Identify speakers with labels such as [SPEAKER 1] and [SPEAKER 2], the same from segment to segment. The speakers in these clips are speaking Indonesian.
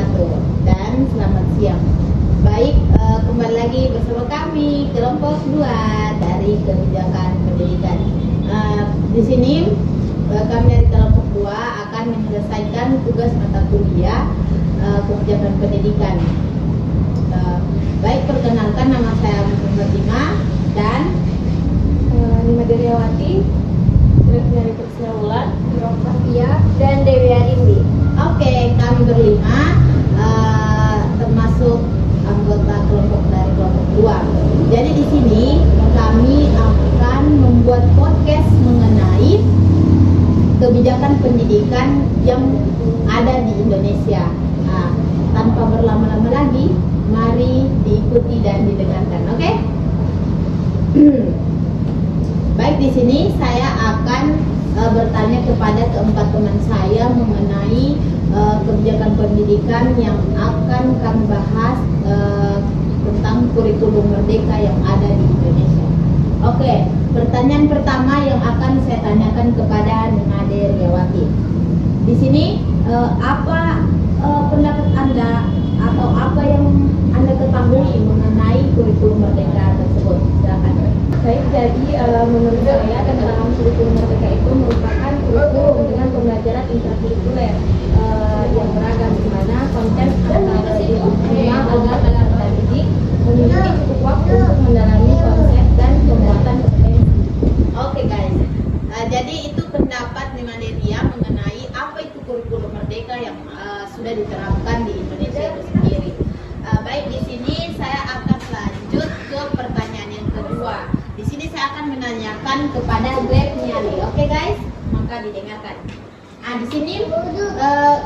[SPEAKER 1] wabarakatuh dan selamat siang. Baik, kembali lagi bersama kami kelompok 2 dari kebijakan pendidikan. Di sini kami dari kelompok 2 akan menyelesaikan tugas mata kuliah kebijakan pendidikan. Baik, perkenalkan, nama saya Fatima dan
[SPEAKER 2] Nima Deryawati, Dari Persaulan, Rofatia, dan Dewi Arimbi.
[SPEAKER 1] Oke, kami berlima termasuk anggota kelompok dari kelompok 2. Jadi di sini kami akan membuat podcast mengenai kebijakan pendidikan yang ada di Indonesia. Tanpa berlama-lama lagi, mari diikuti dan didengarkan. Oke? Baik, di sini saya akan bertanya kepada keempat teman saya mengenai kebijakan pendidikan yang akan kami bahas tentang kurikulum merdeka yang ada di Indonesia. Oke, pertanyaan pertama yang akan saya tanyakan kepada Nima Deryawati. Di sini apa pendapat Anda atau apa yang Anda ketahui mengenai kurikulum merdeka tersebut? Silakan.
[SPEAKER 2] Baik, jadi menurut saya tentang kurikulum merdeka itu merupakan kurikulum dengan pembelajaran intrakurikuler yang beragam, di mana konsep antara lima agar peserta didik memiliki cukup waktu untuk mendalami konsep dan pembuatan kompetensi.
[SPEAKER 1] Oke guys, jadi itu pendapat Nima Derya mengenai apa itu kurikulum merdeka yang sudah diterapkan di Indonesia itu sendiri. Baik, di sini saya akan lanjut ke pertanyaan yang kedua. Di sini saya akan menanyakan kepada Greg Nyali. Oke guys, maka didengarkan. Di sini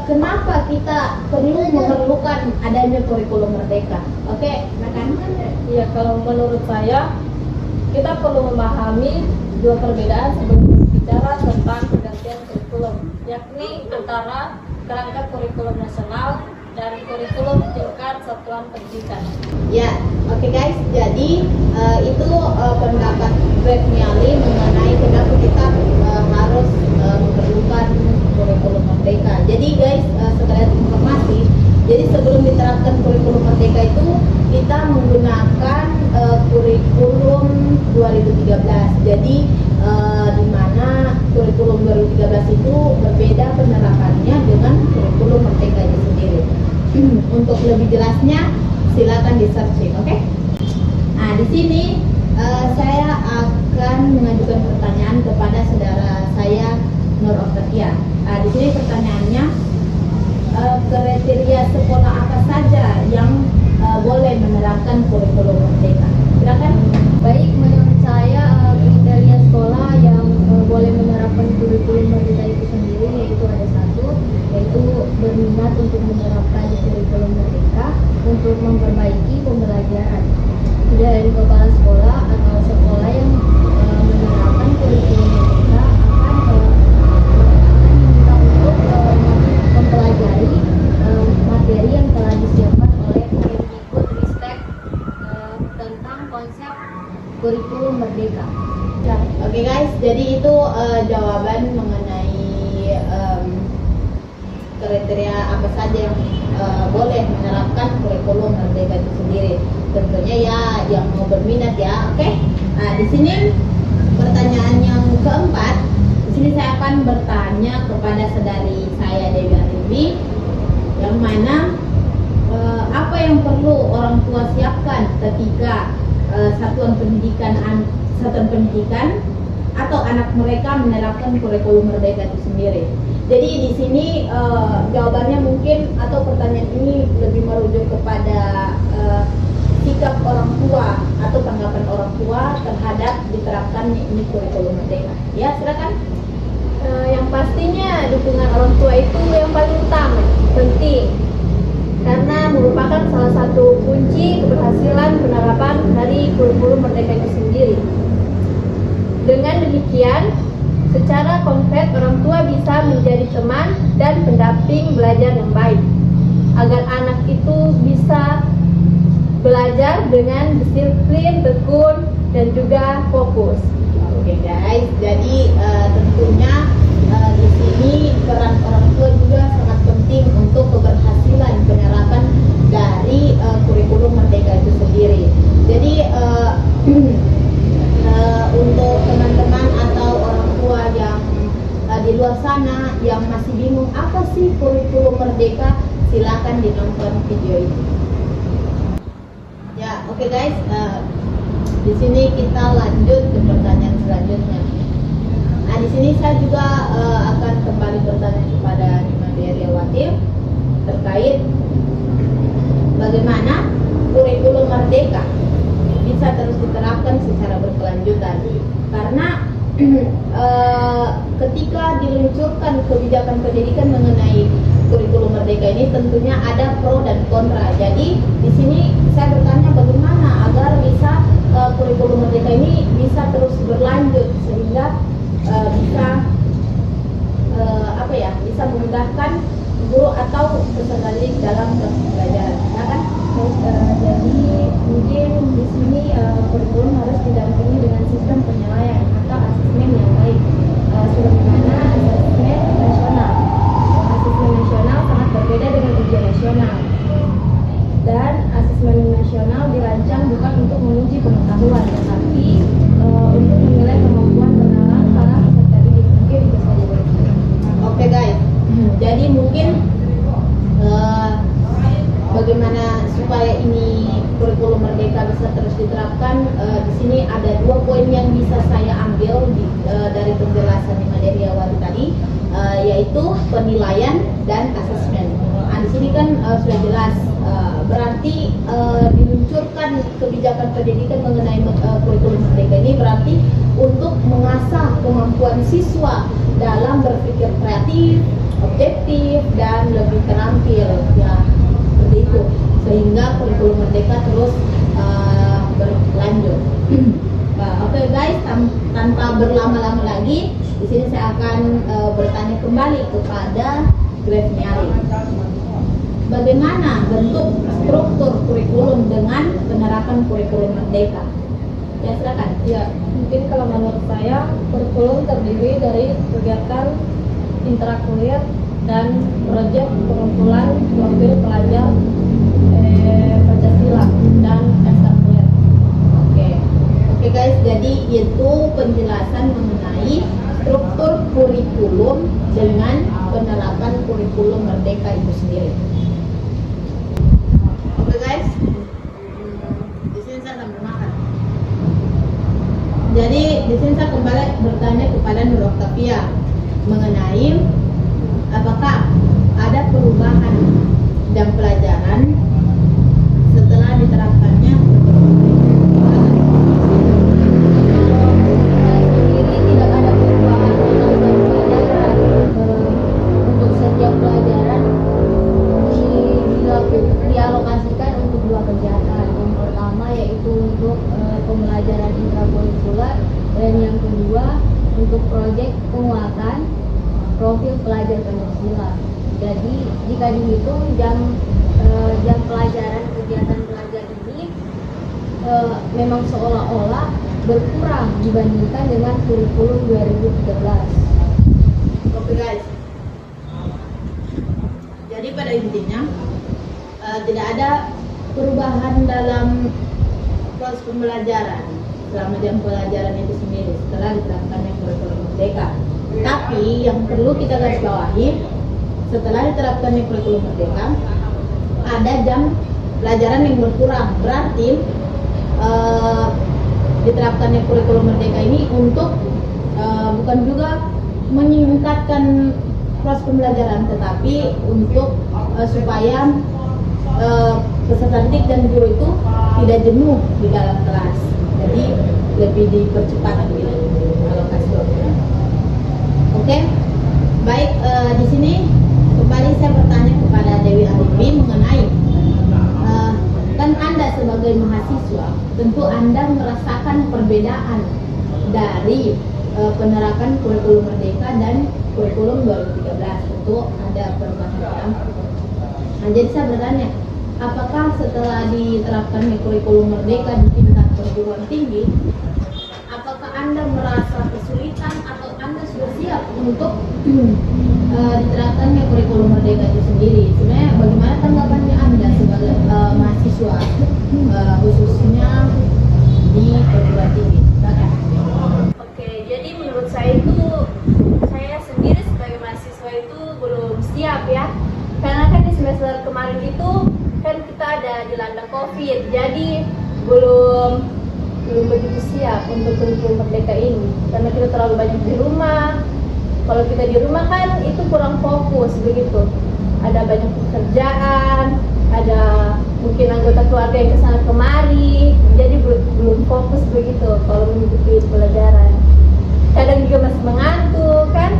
[SPEAKER 1] kenapa kita memerlukan adanya kurikulum merdeka? Oke, silakan.
[SPEAKER 2] Ya, kalau menurut saya kita perlu memahami dua perbedaan sebelum bicara tentang pergantian kurikulum, yakni antara kerangka kurikulum nasional dan kurikulum tingkat satuan pendidikan.
[SPEAKER 1] Ya, oke guys. Jadi itu pendapat Greg Nyali mengenai kenapa kita harus memerlukan kurikulum merdeka. Jadi guys, sekalian informasi. Jadi sebelum diterapkan kurikulum merdeka itu kita menggunakan kurikulum 2013. Jadi di mana kurikulum 2013 itu berbeda penerapannya dengan kurikulum merdeka itu sendiri. Untuk lebih jelasnya silakan di searching, oke? Nah, di sini saya akan mengajukan pertanyaan kepada saudara saya Nur Ofatia. Di sini pertanyaannya, kriteria sekolah apa saja yang boleh menerapkan kurikulum merdeka? Silakan.
[SPEAKER 2] Baik, menurut saya kriteria sekolah yang boleh menerapkan kurikulum merdeka itu sendiri yaitu ada satu, yaitu berminat untuk menerapkan kurikulum merdeka untuk memperbaiki pembelajaran. Dari kepala sekolah atau sekolah yang menerapkan kurikulum merdeka akan diminta untuk mempelajari materi yang telah disiapkan oleh Kemdikbudristek tentang konsep kurikulum merdeka.
[SPEAKER 1] Oke guys, jadi itu jawaban mengenai kriteria apa saja yang boleh menerapkan kurikulum merdeka itu sendiri. Tentunya ya yang mau berminat ya, oke? Nah, di sini pertanyaan yang keempat. Di sini saya akan bertanya kepada saudari saya Dewi Arimbi, yang mana apa yang perlu orang tua siapkan ketika satuan pendidikan atau anak mereka menerapkan kurikulum merdeka itu sendiri. Jadi di sini jawabannya mungkin atau pertanyaan ini lebih merujuk kepada sikap orang tua atau tanggapan orang tua terhadap diterapkannya ini kurikulum merdeka. Ya, silakan.
[SPEAKER 2] Yang pastinya dukungan orang tua itu yang paling utama, penting, karena merupakan salah satu kunci keberhasilan penerapan dari kurikulum merdeka itu sendiri. Dengan demikian, secara konkret orang tua bisa menjadi teman dan pendamping belajar yang baik, agar anak itu bisa belajar dengan disiplin, tekun, dan juga fokus.
[SPEAKER 1] Oke guys, jadi tentunya di sini peran orang tua juga sangat penting untuk keberhasilan penerapan silakan dinonton video ini. Ya, oke guys, di sini kita lanjut ke pertanyaan selanjutnya. Nah, di sini saya juga akan kembali bertanya kepada Nima Deryawati terkait bagaimana kurikulum Merdeka bisa terus diterapkan secara berkelanjutan. Karena ketika diluncurkan kebijakan pendidikan mengenai kurikulum Merdeka ini tentunya ada pro dan kontra. Jadi di sini saya bertanya bagaimana agar bisa kurikulum Merdeka ini bisa terus berlanjut sehingga bisa bisa memudahkan guru atau peserta didik dalam pembelajaran. Ya kan?
[SPEAKER 2] Jadi mungkin di sini kurikulum harus didampingi dengan sistem penilaian atau asesmen yang baik, sebagaimana asesmen nasional. Asesmen nasional sangat berbeda dengan ujian nasional. Dan asesmen nasional dirancang bukan untuk menguji pengetahuan, tetapi untuk menilai kemampuan bernalar para peserta didik. Mungkin itu saja.
[SPEAKER 1] Oke guys, jadi mungkin bagaimana supaya ini kurikulum Merdeka bisa terus diterapkan, di sini ada 2 poin yang bisa saya ambil dari penjelasan Nima Deryawati tadi, yaitu penilaian dan asesmen. Nah, di sini kan sudah jelas, berarti diluncurkan kebijakan pendidikan mengenai kurikulum Merdeka ini berarti untuk mengasah kemampuan siswa dalam berpikir kreatif, objektif, dan lebih terampil, ya seperti itu, sehingga kurikulum Merdeka terus berlanjut. Oke guys, tanpa berlama-lama lagi, di sini saya akan bertanya kembali kepada Grefniali. Bagaimana bentuk struktur kurikulum dengan penerapan kurikulum Merdeka? Ya silakan.
[SPEAKER 2] Ya, mungkin kalau menurut saya kurikulum terdiri dari kegiatan intrakulier dan proyek pengumpulan profil pelajar Pancasila dan ekstrakulier.
[SPEAKER 1] Oke guys, jadi itu penjelasan mengenai struktur kurikulum dengan penerapan kurikulum Merdeka itu sendiri. Oke guys, di sini saya sambil makan. Jadi di sini saya kembali bertanya kepada Nur Oktavia mengenai apakah ada perubahan jam pelajaran setelah diterapkannya kurikulum Merdeka.
[SPEAKER 2] Sendiri tidak ada perubahan tentang jam pelajaran. Untuk setiap pelajaran dialokasikan untuk 2 kegiatan. Yang pertama yaitu untuk pembelajaran intrakurikuler, dan yang kedua untuk proyek penguatan profil pelajar Pancasila. Jadi jika dihitung jam pelajaran kegiatan pelajar ini memang seolah-olah berkurang dibandingkan dengan kurikulum 2013.
[SPEAKER 1] Oke guys, jadi pada intinya tidak ada perubahan dalam proses pembelajaran selama jam pelajaran itu sendiri setelah diterapkannya kurikulum Merdeka. Tapi yang perlu kita garis bawahi, setelah diterapkannya kurikulum Merdeka ada jam pelajaran yang berkurang. Berarti diterapkannya kurikulum Merdeka ini untuk bukan juga meningkatkan proses pembelajaran, tetapi untuk supaya peserta didik dan guru itu tidak jenuh di dalam kelas. Jadi lebih dipercepat gitu alokasi waktunya. Oke, baik, di sini kembali saya bertanya kepada Dewi Arifi mengenai kan Anda sebagai mahasiswa tentu Anda merasakan perbedaan dari penerapan kurikulum Merdeka dan kurikulum 2013. Tentu ada perbedaan. Nah, jadi saya bertanya, apakah setelah diterapkannya kurikulum Merdeka di tingkat perguruan tinggi, apakah Anda merasa kesulitan atau Anda sudah siap untuk diterapkannya kurikulum Merdeka itu sendiri? Sebenarnya bagaimana tanggapannya Anda sebagai mahasiswa, khususnya di perguruan tinggi?
[SPEAKER 2] Oke, jadi menurut saya itu, saya sendiri sebagai mahasiswa itu belum siap ya. Karena kan di semester kemarin itu kan kita ada dilanda COVID, jadi belum begitu siap untuk kurikulum merdeka ini karena kita terlalu banyak di rumah. Kalau kita di rumah kan itu kurang fokus begitu. Ada banyak pekerjaan, ada mungkin anggota keluarga yang kesana kemari, jadi belum fokus begitu kalau mengikuti pelajaran. Kadang juga masih mengantuk kan.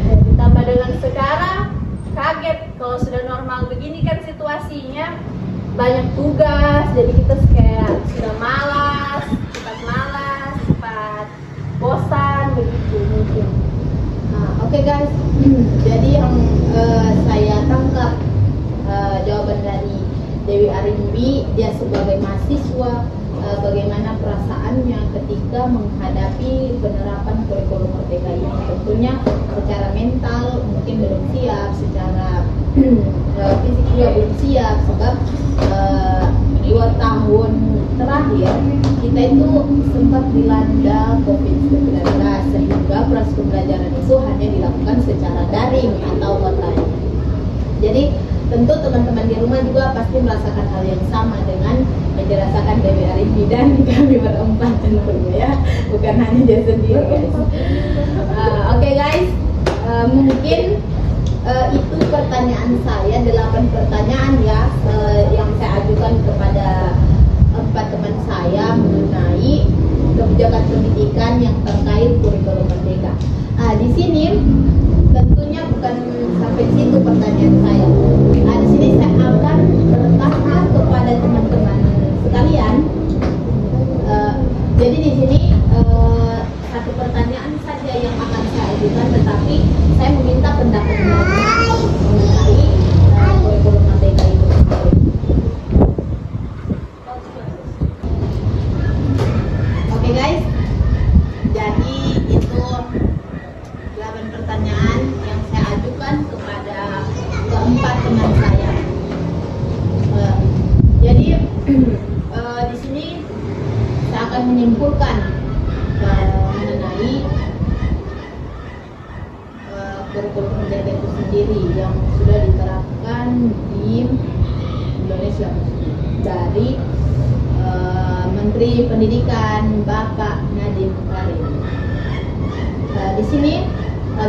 [SPEAKER 2] Ditambah dengan sekarang kaget kalau sudah normal begini kan situasinya, banyak tugas, jadi kita kayak sudah malas, cepat bosan begitu mungkin.
[SPEAKER 1] Oke guys, jadi yang saya tangkap jawaban dari Dewi Arimbi, dia sebagai mahasiswa, bagaimana perasaannya ketika menghadapi penerapan kurikulum merdeka ini. Tentunya secara mental mungkin belum siap, secara fisik juga belum siap, sebab 2 tahun terakhir kita itu sempat dilanda COVID-19 sehingga proses pembelajaran itu hanya dilakukan secara daring atau online. Jadi tentu teman-teman di rumah juga pasti merasakan hal yang sama dengan yang dirasakan Dewi Arimbi dan kami berempat tentunya ya, bukan hanya dia sendiri guys. Oke guys, mungkin itu pertanyaan saya, 8 pertanyaan ya yang saya ajukan kepada 4 teman saya mengenai kebijakan pendidikan yang terkait kurikulum merdeka. Di sini tentunya bukan sampai situ pertanyaan saya. Di sini saya akan bertanya kepada teman-teman sekalian. Jadi di sini 1 pertanyaan saja yang akan saya ajukan, tetapi saya meminta pendapat teman-teman mengenai kurikulum merdeka itu sendiri. Oke guys, jadi itu 8 pertanyaan yang saya ajukan kepada keempat teman saya. Jadi di sini saya akan menyimpulkan mengenai kurikulum merdeka itu sendiri yang sudah diterapkan di Indonesia dari Menteri Pendidikan Bapak Nadiem Makarim. Di sini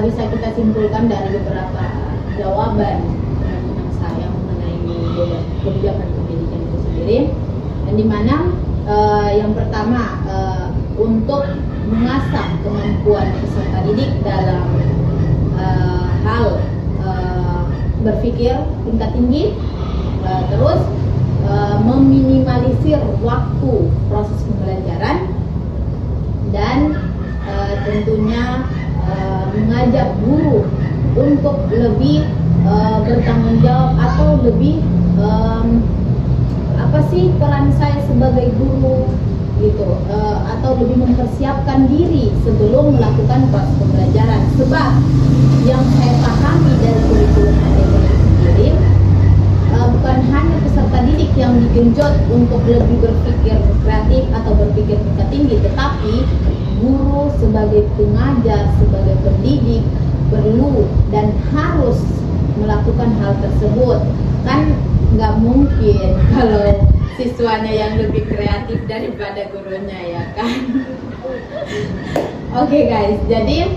[SPEAKER 1] bisa kita simpulkan dari beberapa jawaban teman-teman saya mengenai kebijakan pendidikan itu sendiri, dan di mana yang pertama untuk mengasah kemampuan peserta didik dalam hal berpikir tingkat tinggi, terus meminimalisir waktu proses pembelajaran, dan tentunya mengajak guru untuk lebih bertanggung jawab atau lebih apa sih peran saya sebagai guru gitu, atau lebih mempersiapkan diri sebelum melakukan proses pembelajaran. Sebab yang saya pahami dari kurikulum merdeka itu sendiri, bukan hanya peserta didik yang digenjot untuk lebih berpikir kreatif atau berpikir tingkat tinggi, tetapi guru sebagai pengajar, sebagai pendidik perlu dan harus melakukan hal tersebut. Kan nggak mungkin kalau siswanya yang lebih kreatif daripada gurunya, ya kan? Oke guys, jadi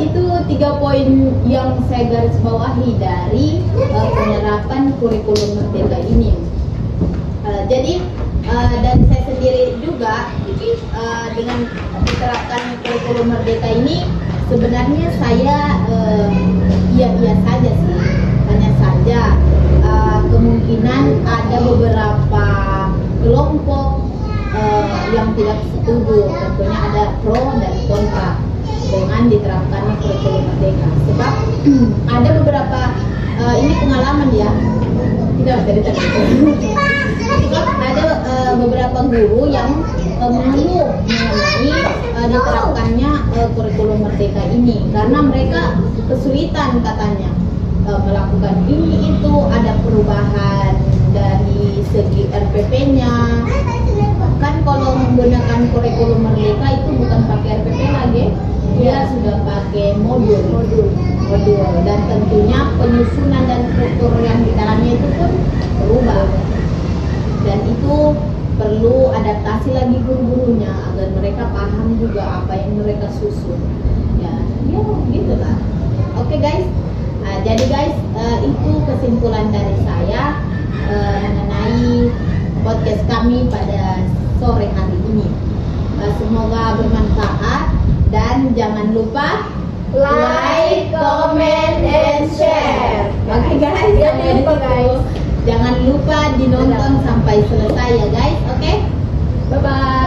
[SPEAKER 1] itu 3 poin yang saya garis bawahi dari penerapan kurikulum merdeka ini. Jadi dan saya sendiri juga dengan diterapkan kurikulum merdeka ini, sebenarnya saya iya saja sih, hanya saja kemungkinan ada beberapa kelompok yang tidak setuju. Tentunya ada pro dan kontra dengan diterapkannya kurikulum merdeka. Sebab ada beberapa ini pengalaman ya, tidak cerita. Sebab ada beberapa guru yang mengeluh mengenai diterapkannya kurikulum merdeka ini karena mereka kesulitan katanya melakukan ini itu, ada perubahan dari segi RPP-nya. Kan kalau menggunakan kurikulum merdeka itu bukan pakai RPP lagi, dia sudah pakai modul dan tentunya penyusunan dan struktur yang di dalamnya itu pun berubah, dan itu perlu adaptasi lagi guru-gurunya agar mereka paham juga apa yang mereka susun. Ya gitu lah. Oke guys. Jadi guys, itu kesimpulan dari saya mengenai podcast kami pada sore hari ini. Semoga bermanfaat dan jangan lupa
[SPEAKER 2] Like, comment, and share.
[SPEAKER 1] Oke guys,
[SPEAKER 2] Jangan lupa guys.
[SPEAKER 1] Jangan lupa dinonton sampai selesai ya guys. Oke,
[SPEAKER 2] Bye bye.